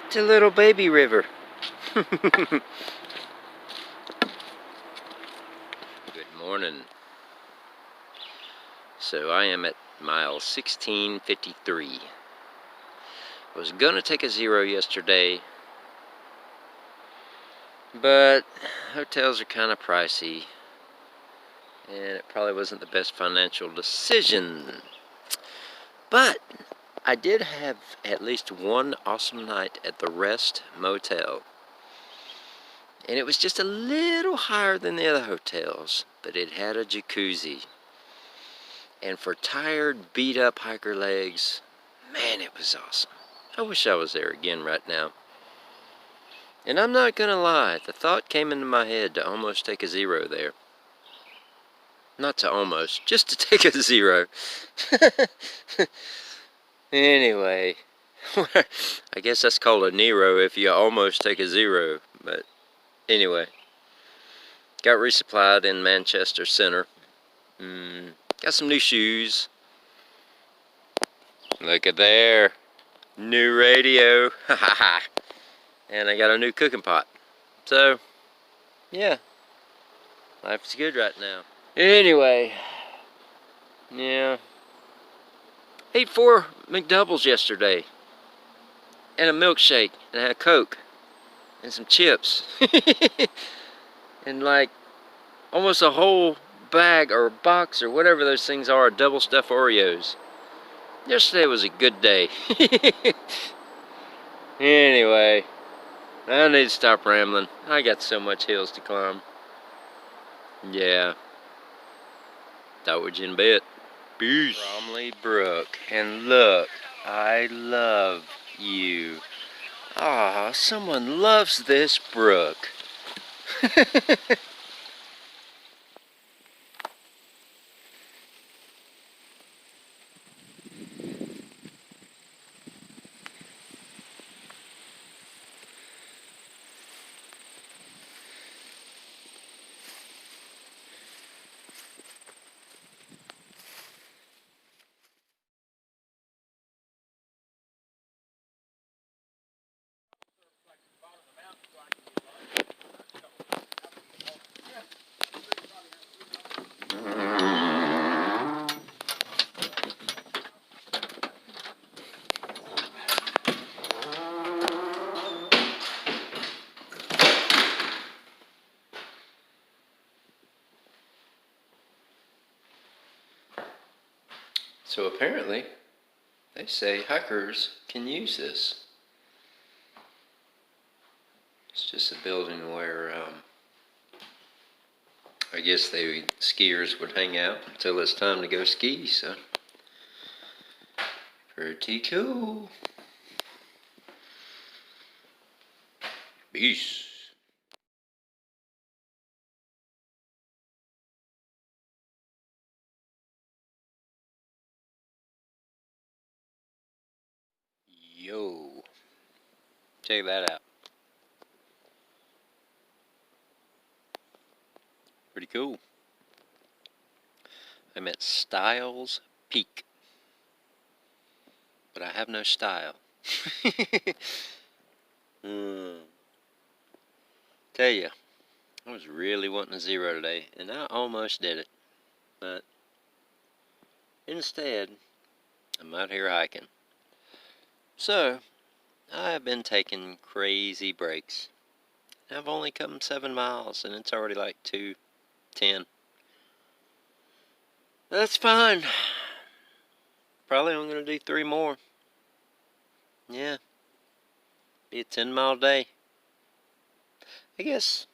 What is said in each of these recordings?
It's a little baby river. Good morning. So I am at mile 1653. I was gonna take a 0 yesterday, but hotels are kind of pricey, and it probably wasn't the best financial decision. But I did have at least one awesome night at the Rest Motel. And it was just a little higher than the other hotels, but it had a jacuzzi. And for tired, beat-up hiker legs, man, it was awesome. I wish I was there again right now. And I'm not gonna lie, the thought came into my head to almost take a 0 there. Not to almost, just to take a 0. Anyway, I guess that's called a Nero if you almost take a 0, but anyway. Got resupplied in Manchester Center. Got some new shoes. Look at there. New radio. And I got a new cooking pot. So, yeah. Life's good right now. Anyway. Yeah. Ate 4 McDoubles yesterday. And a milkshake. And I had a Coke. And some chips. And like almost a whole bag or box or whatever those things are, double stuffed Oreos. Yesterday was a good day. Anyway, I need to stop rambling. I got so much hills to climb. Yeah. Talk in a bit. Peace. Bromley Brook. And look, I love you. Ah, someone loves this brook. So apparently, they say hikers can use this. It's just a building where I guess skiers would hang out until it's time to go ski, so pretty cool. Peace. Yo, check that out. Pretty cool. I'm at Styles Peak, but I have no style. Tell ya, I was really wanting a 0 today, and I almost did it, but instead, I'm out here hiking. So, I've been taking crazy breaks. I've only come 7 miles, and it's already like 2:10. That's fine. Probably I'm going to do 3 more. Yeah. Be a 10-mile day. I guess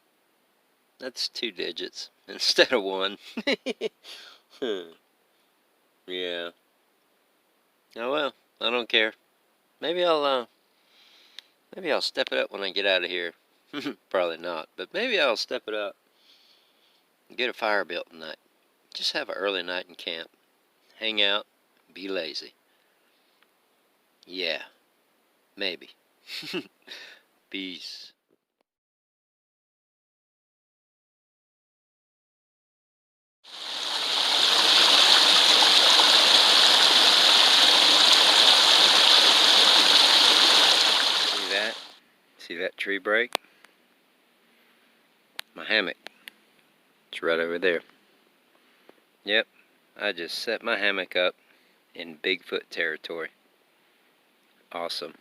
that's 2 digits instead of 1. Yeah. Oh well, I don't care. Maybe I'll step it up when I get out of here. Probably not, but maybe I'll step it up and get a fire built tonight. Just have an early night in camp. Hang out, be lazy. Yeah, maybe. Peace. See that? tree break. My hammock. It's right over there. Yep, I just set my hammock up in Bigfoot territory. Awesome.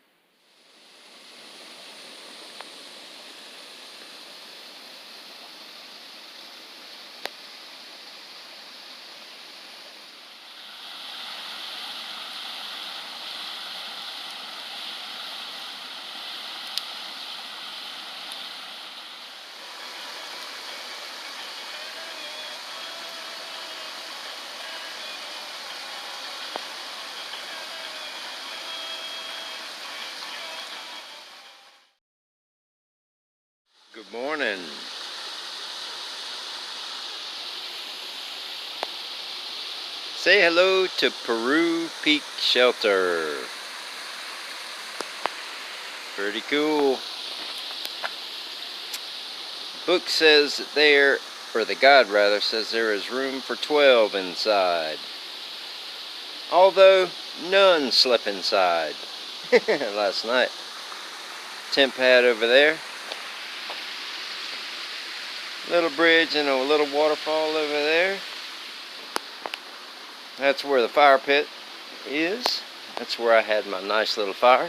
Good morning. Say hello to Peru Peak Shelter. Pretty cool. Book says that there, or the guide rather, says there is room for 12 inside. Although none slept inside last night. Tent pad over there. Little bridge and a little waterfall over there. That's where the fire pit is. That's where I had my nice little fire.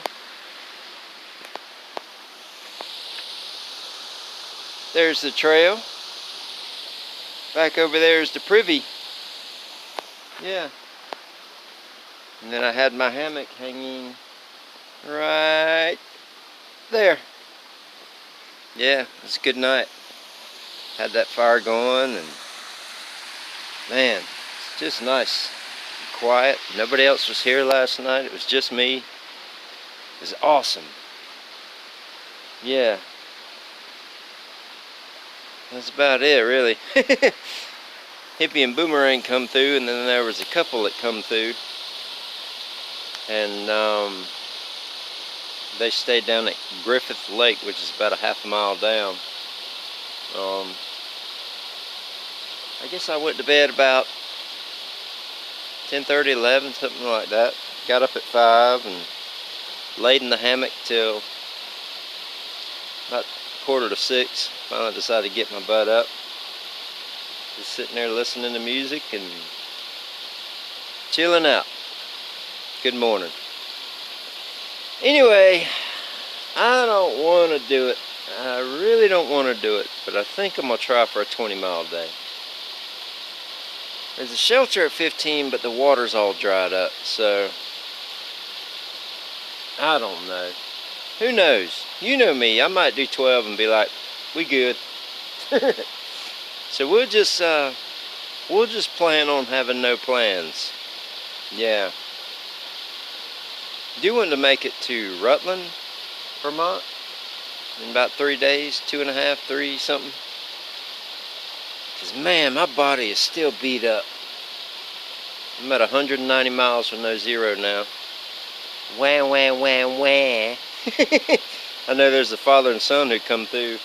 There's the trail. Back over there is the privy. Yeah. And then I had my hammock hanging right there. Yeah, it's a good night. Had that fire going, and man, it's just nice. Quiet. Nobody else was here last night. It was just me. It was awesome. Yeah. That's about it, really. Hippie and Boomerang come through, and then there was a couple that come through. And they stayed down at Griffith Lake, which is about a half a mile down. I guess I went to bed about 10:30, 11, something like that. Got up at 5 and laid in the hammock till about 5:45. Finally decided to get my butt up. Just sitting there listening to music and chilling out. Good morning. Anyway, I don't want to do it. I really don't want to do it, but I think I'm going to try for a 20-mile day. There's a shelter at 15, but the water's all dried up, so I don't know. Who knows? You know me. I might do 12 and be like, we good. So we'll just plan on having no plans. Yeah. Do want to make it to Rutland, Vermont, in about 3 days, 2.5, 3 something. Because man, my body is still beat up. I'm at 190 miles from no zero now. Wah, wah, wah, wah. I know there's a father and son who come through.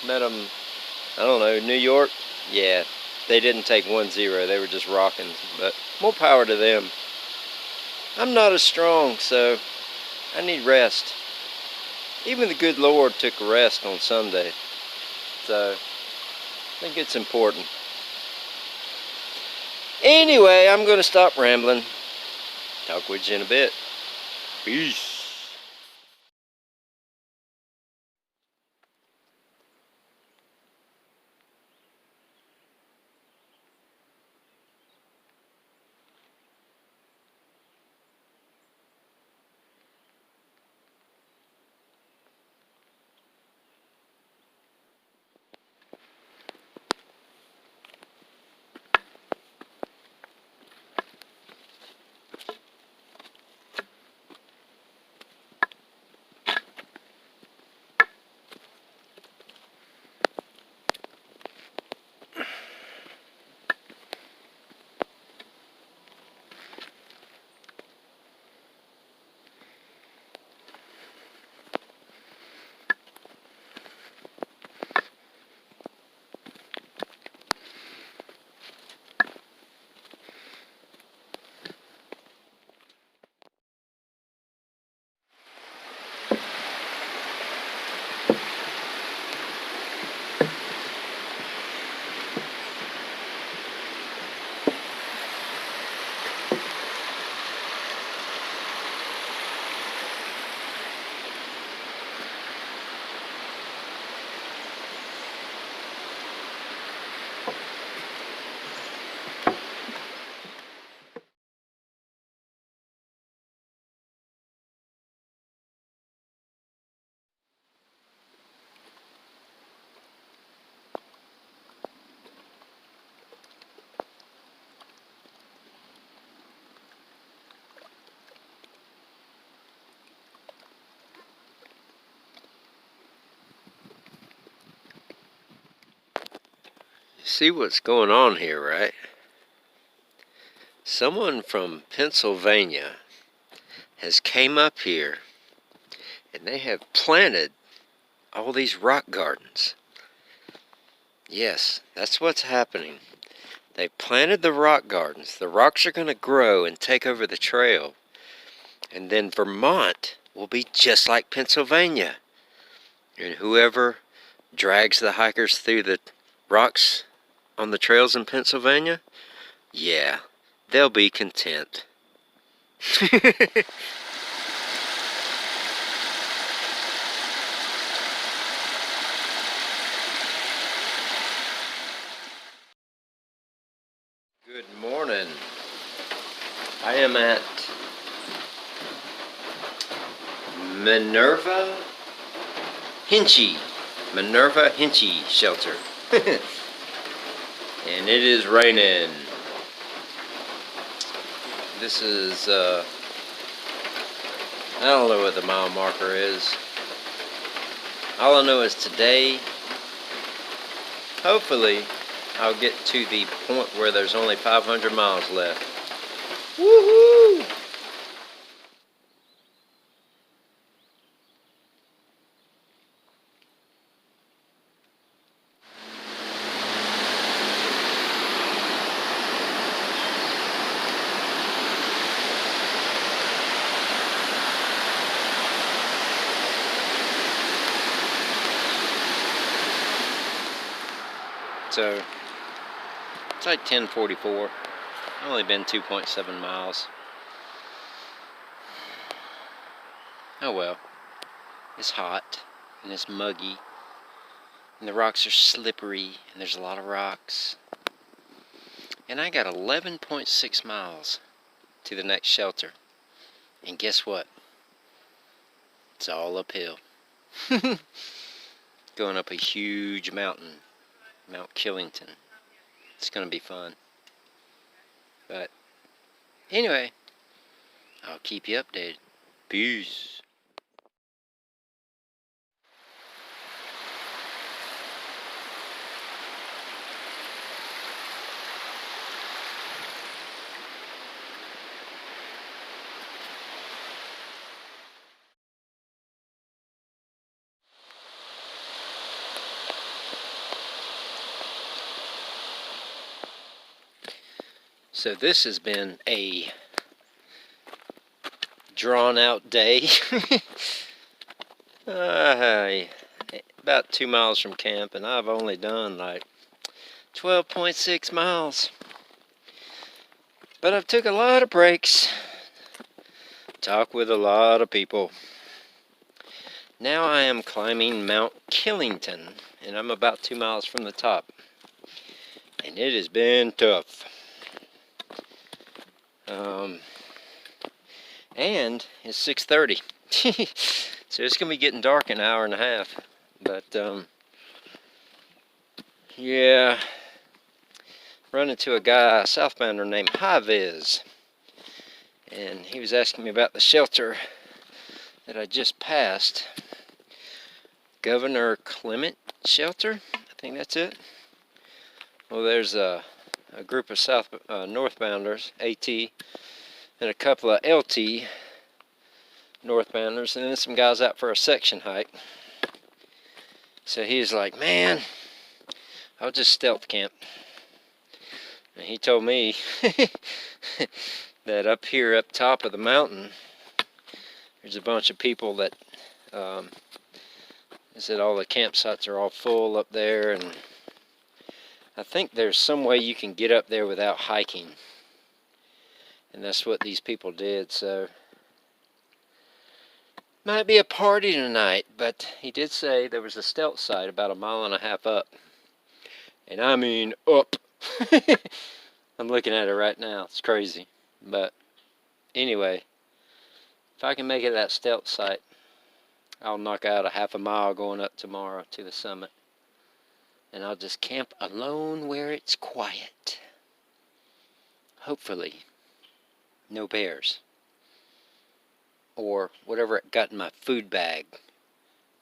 Met them, I don't know, New York? Yeah, they didn't take 1-0. They were just rocking. But more power to them. I'm not as strong, so I need rest. Even the good Lord took a rest on Sunday. So I think it's important. Anyway, I'm going to stop rambling. Talk with you in a bit. Peace. See what's going on here, right? Someone from Pennsylvania has came up here and they have planted all these rock gardens. Yes, that's what's happening. They planted the rock gardens. The rocks are going to grow and take over the trail. And then Vermont will be just like Pennsylvania. And whoever drags the hikers through the rocks on the trails in Pennsylvania, yeah, they'll be content. Good morning. I am at Minerva Hinchy shelter. And it is raining. This is, I don't know what the mile marker is. All I know is today, hopefully, I'll get to the point where there's only 500 miles left. Woohoo! So, it's like 10:44. I've only been 2.7 miles. Oh well. It's hot, and it's muggy, and the rocks are slippery, and there's a lot of rocks. And I got 11.6 miles to the next shelter. And guess what? It's all uphill. Going up a huge mountain. Mount Killington. It's going to be fun. But anyway, I'll keep you updated. Peace. So this has been a drawn out day. About 2 miles from camp, and I've only done like 12.6 miles. But I've took a lot of breaks, talked with a lot of people. Now I am climbing Mount Killington, and I'm about 2 miles from the top. And it has been tough. And it's 6:30. So it's going to be getting dark in an hour and a half. But, yeah. Run into a guy, a southbounder named High-Vis. And he was asking me about the shelter that I just passed. Governor Clement Shelter, I think that's it. Well, there's a group of northbounders, AT, and a couple of LT northbounders, and then some guys out for a section hike. So he's like, man, I'll just stealth camp. And he told me that up here, up top of the mountain, there's a bunch of people that, he said all the campsites are all full up there, and I think there's some way you can get up there without hiking. And that's what these people did, so might be a party tonight, but he did say there was a stealth site about 1.5 miles up. And I mean up. I'm looking at it right now. It's crazy. But anyway, if I can make it to that stealth site, I'll knock out a 1/2 mile going up tomorrow to the summit. And I'll just camp alone where it's quiet. Hopefully, no bears. Or whatever it got in my food bag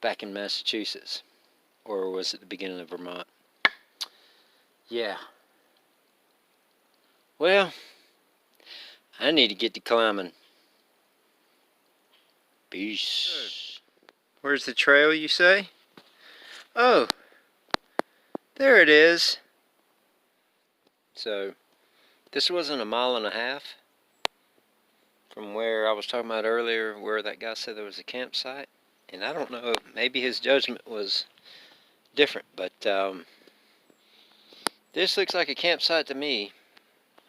back in Massachusetts. Or was it the beginning of Vermont? Yeah. Well, I need to get to climbing. Peace. Where's the trail, you say? Oh, there it is. So, this wasn't a mile and a half from where I was talking about earlier, where that guy said there was a campsite. And I don't know, maybe his judgment was different, but this looks like a campsite to me.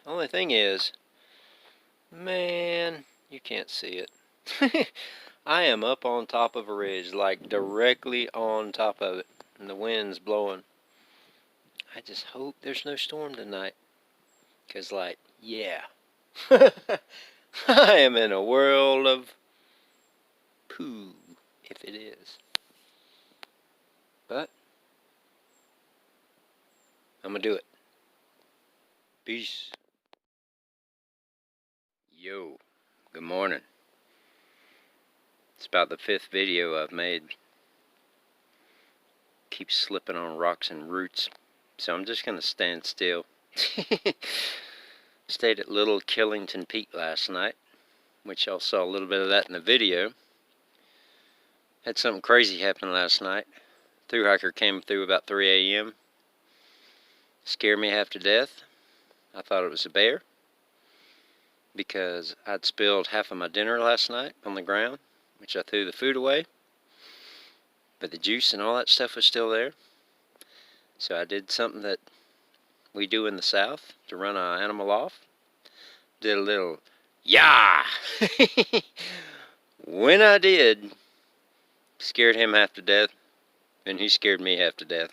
Only thing is, man, you can't see it. I am up on top of a ridge, like directly on top of it, and the wind's blowing. I just hope there's no storm tonight, because, like, yeah. I am in a world of poo, if it is. But I'm gonna do it. Peace. Yo, good morning. It's about the 5th video I've made. Keep slipping on rocks and roots, so I'm just gonna stand still. Stayed at Little Killington Peak last night, which y'all saw a little bit of that in the video. Had something crazy happen last night. Thru-Hiker came through about 3 a.m. Scared me half to death. I thought it was a bear, because I'd spilled half of my dinner last night on the ground, which I threw the food away, but the juice and all that stuff was still there. So I did something that we do in the South to run an animal off. Did a little yah. When I did, scared him half to death, and he scared me half to death.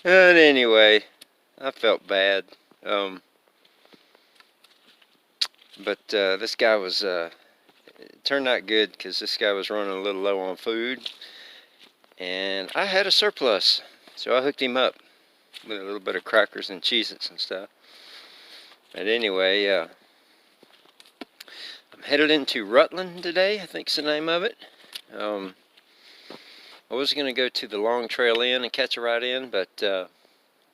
But anyway, I felt bad. But this guy was, it turned out good, because this guy was running a little low on food, and I had a surplus, so I hooked him up with a little bit of crackers and Cheez-Its and stuff. But anyway, I'm headed into Rutland today, I think's the name of it. I was going to go to the Long Trail Inn and catch a ride in, but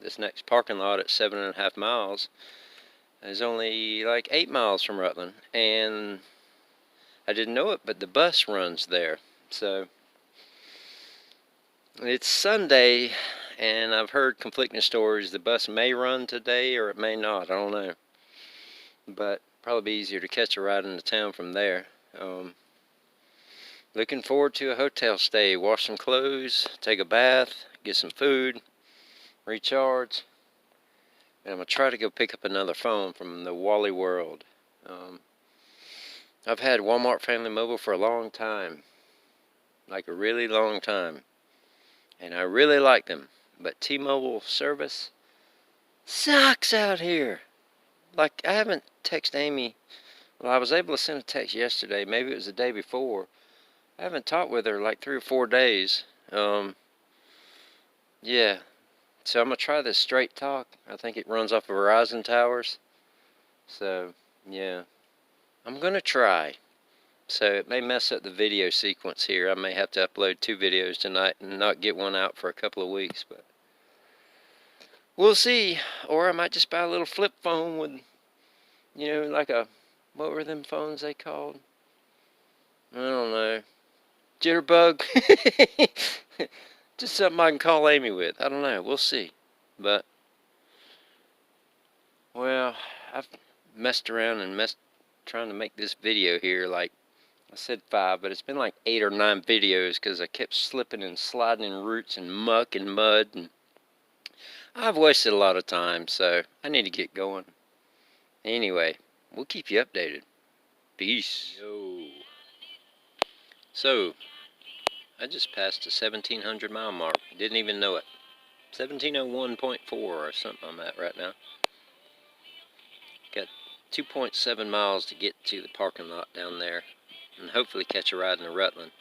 this next parking lot at 7.5 miles is only like 8 miles from Rutland, and I didn't know it, but the bus runs there. So it's Sunday, and I've heard conflicting stories. The bus may run today, or it may not. I don't know. But probably be easier to catch a ride into town from there. Looking forward to a hotel stay. Wash some clothes, take a bath, get some food, recharge. And I'm going to try to go pick up another phone from the Wally World. I've had Walmart Family Mobile for a long time. Like a really long time. And I really like them. But T-Mobile service sucks out here. Like, I haven't texted Amy. Well, I was able to send a text yesterday. Maybe it was the day before. I haven't talked with her like 3 or 4 days. Yeah. So I'm going to try this Straight Talk. I think it runs off of Verizon towers. So, yeah. I'm going to try. So it may mess up the video sequence here. I may have to upload 2 videos tonight and not get one out for a couple of weeks. But we'll see. Or I might just buy a little flip phone with, you know, like a, what were them phones they called? I don't know. Jitterbug. Just something I can call Amy with. I don't know. We'll see. But, well, I've messed around and trying to make this video here. Like, I said 5, but it's been like 8 or 9 videos, because I kept slipping and sliding in roots and muck and mud. And I've wasted a lot of time, so I need to get going. Anyway, we'll keep you updated. Peace. Yo. So, I just passed the 1700 mile mark. Didn't even know it. 1701.4 or something I'm at right now. Got 2.7 miles to get to the parking lot down there, and hopefully catch a ride into Rutland.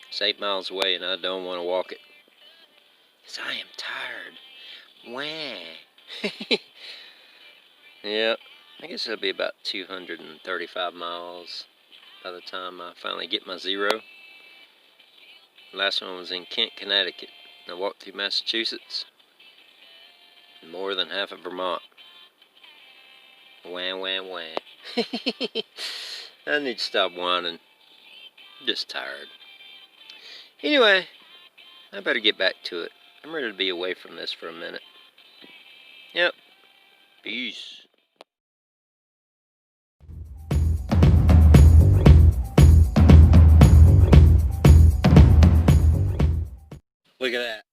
It's 8 miles away, and I don't want to walk it, because I am tired. Wah. Yeah, I guess it'll be about 235 miles by the time I finally get my 0. Last one was in Kent, Connecticut. I walked through Massachusetts, More than half of Vermont. Wah, wah, wah. I need to stop whining. I'm just tired. Anyway, I better get back to it. I'm ready to be away from this for a minute. Yep. Peace. Look at that.